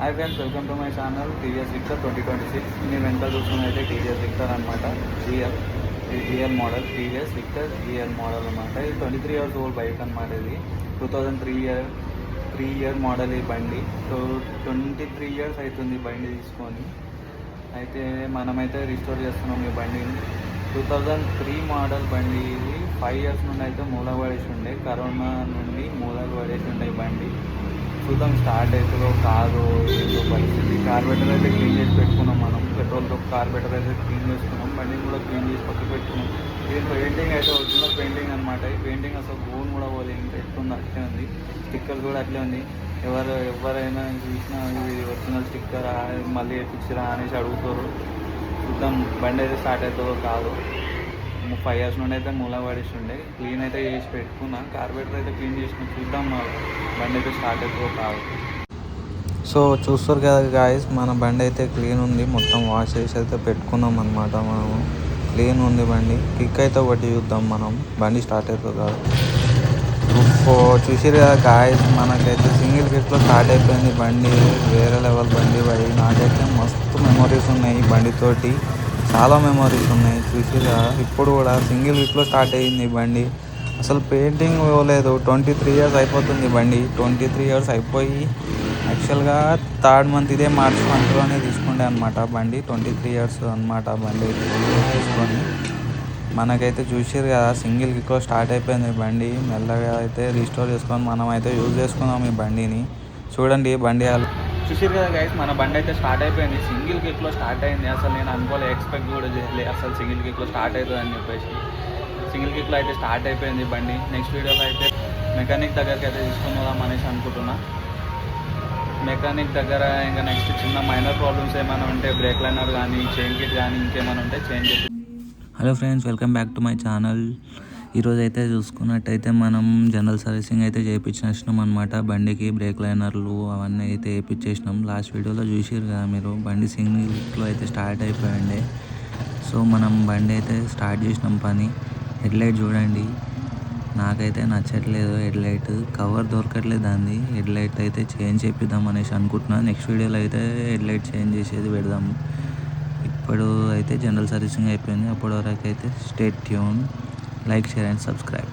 Hi friends, welcome to my channel TVS Victor 2026. నేను వెంట చూస్తున్నైతే టీవీఎస్ విక్టర్ అనమాట. GL model TVS Victor GL model అనమాట. ఇది 23 years ఓల్డ్ బైక్ అనమాట. ఇది 2003 ఇయర్ మోడల్ ఈ బండి. సో 23 years అవుతుంది బండి తీసుకొని. అయితే మనమైతే రిస్టోర్ చేస్తున్నాం ఈ బండిని. 2003 మోడల్ బండి. ఇది 5 years నుండి అయితే మూల పడేసి ఉండే, కరోనా నుండి మూలకు పడేసి ఉండే ఈ బండి. చూద్దాం స్టార్ట్ అవుతుందో కాదో ఏందో పరిస్థితి. కార్బెటర్ అయితే క్లీన్ చేసి పెట్టుకున్నాం మనం. పెట్రోల్తో కార్బెటర్ అయితే క్లీన్ చేసుకున్నాం, బండిని కూడా క్లీన్ చేసి పక్కకు పెట్టుకున్నాం. ఇది పెయింటింగ్ అయితే వచ్చిన పెయింటింగ్ అనమాట. ఈ పెయింటింగ్ అసలు బోన్ కూడా పోలేదు, ఇంకా ఎట్లుంది అట్లే ఉంది. స్టిక్కర్ కూడా అట్లే ఉంది. ఎవరైనా చూసినా ఇది ఒరిజినల్ స్టిక్కర్ మళ్ళీ ఎత్తిచ్చిరా అనేసి అడుగుతారు. చూద్దాం బండి అయితే స్టార్ట్ అవుతుందో కాదు. 5 years నుండి అయితే మూల పడేస్తుండే. క్లీన్ అయితే చేసి పెట్టుకున్నా, కార్బెటర్ అయితే క్లీన్ చేసిన. చూద్దాం బండి అయితే స్టార్ట్ అవుతుందో కాదు. సో చూస్తారు కదా గాయస్, మన బండి అయితే క్లీన్ ఉంది. మొత్తం వాష్ చేసి అయితే పెట్టుకున్నాం అనమాట. మనము క్లీన్ ఉంది బండి. కిక్ అయితే ఒకటి చూద్దాం మనం, బండి స్టార్ట్ అవుతుందో కాదు. చూసారు కదా గాయస్, మనకైతే సింగిల్ కిక్లో స్టార్ట్ అయిపోయింది బండి. వేరే లెవెల్ బండి బై. నాకైతే మస్తు మెమొరీస్ ఉన్నాయి ఈ బండితోటి, చాలా మెమొరీస్ ఉన్నాయి. చూసిరా, ఇప్పుడు కూడా సింగిల్ కిక్లో స్టార్ట్ అయ్యింది బండి. అసలు పెయింటింగ్ ఇవ్వలేదు. 23 years అయిపోతుంది బండి. 23 years అయిపోయి యాక్చువల్గా 3rd month ఇదే మార్చ్ మంత్లోనే తీసుకుండే అనమాట బండి. 23 years అనమాట బండి తీసుకొని. మనకైతే చూసారు కదా, సింగిల్ కిక్లో స్టార్ట్ అయిపోయింది బండి. మెల్లగా అయితే రీస్టోర్ చేసుకొని మనం అయితే యూజ్ చేసుకున్నాం ఈ బండిని. చూడండి బండి చూసారు కదా గైస్, మన బండి అయితే స్టార్ట్ అయిపోయింది. సింగిల్ కిక్లో స్టార్ట్ అయింది. అసలు నేను అనుకోలే, ఎక్స్పెక్ట్ కూడా చేయలే అసలు సింగిల్ కిక్లో స్టార్ట్ అవుతుంది అని చెప్పేసి. సింగిల్ కిక్లో అయితే స్టార్ట్ అయిపోయింది బండి. నెక్స్ట్ వీడియోలో అయితే మెకానిక్ దగ్గరికి అయితే తీసుకుందాం అనేసి అనుకుంటున్నా. మెకానిక్ దగ్గర ఇంకా నెక్స్ట్ చిన్న మైనర్ ప్రాబ్లమ్స్ ఏమైనా ఉంటే, బ్రేక్ లైనర్ కానీ చైన్ కిట్ కానీ ఇంకేమైనా ఉంటే చేంజ్ చేసి. Hello friends, welcome back to my channel. ఈరోజు అయితే చూసుకున్నట్టయితే మనం జనరల్ సర్వీసింగ్ అయితే చేయించేసినాం అనమాట. బండికి బ్రేక్ లైనర్లు అవన్నీ అయితే వేయించేసినాం. లాస్ట్ వీడియోలో చూసారు కదా మీరు, బండి సింగిల్ కిక్లో అయితే స్టార్ట్ అయిపోయింది. సో మనం బండి అయితే స్టార్ట్ చేసినాం పని. హెడ్లైట్ చూడండి, నాకైతే నచ్చట్లేదు హెడ్లైట్. కవర్ దొరకట్లేదు దాన్ని. హెడ్లైట్ అయితే చేంజ్ చేపిద్దాం అనేసి అనుకుంటున్నాను. నెక్స్ట్ వీడియోలో అయితే హెడ్లైట్ చేంజ్ చేసేది పెడదాము. ఇప్పుడు అయితే జనరల్ సర్వీసింగ్ అయిపోయింది. అప్పటి వరకు అయితే stay tune, like, share and subscribe.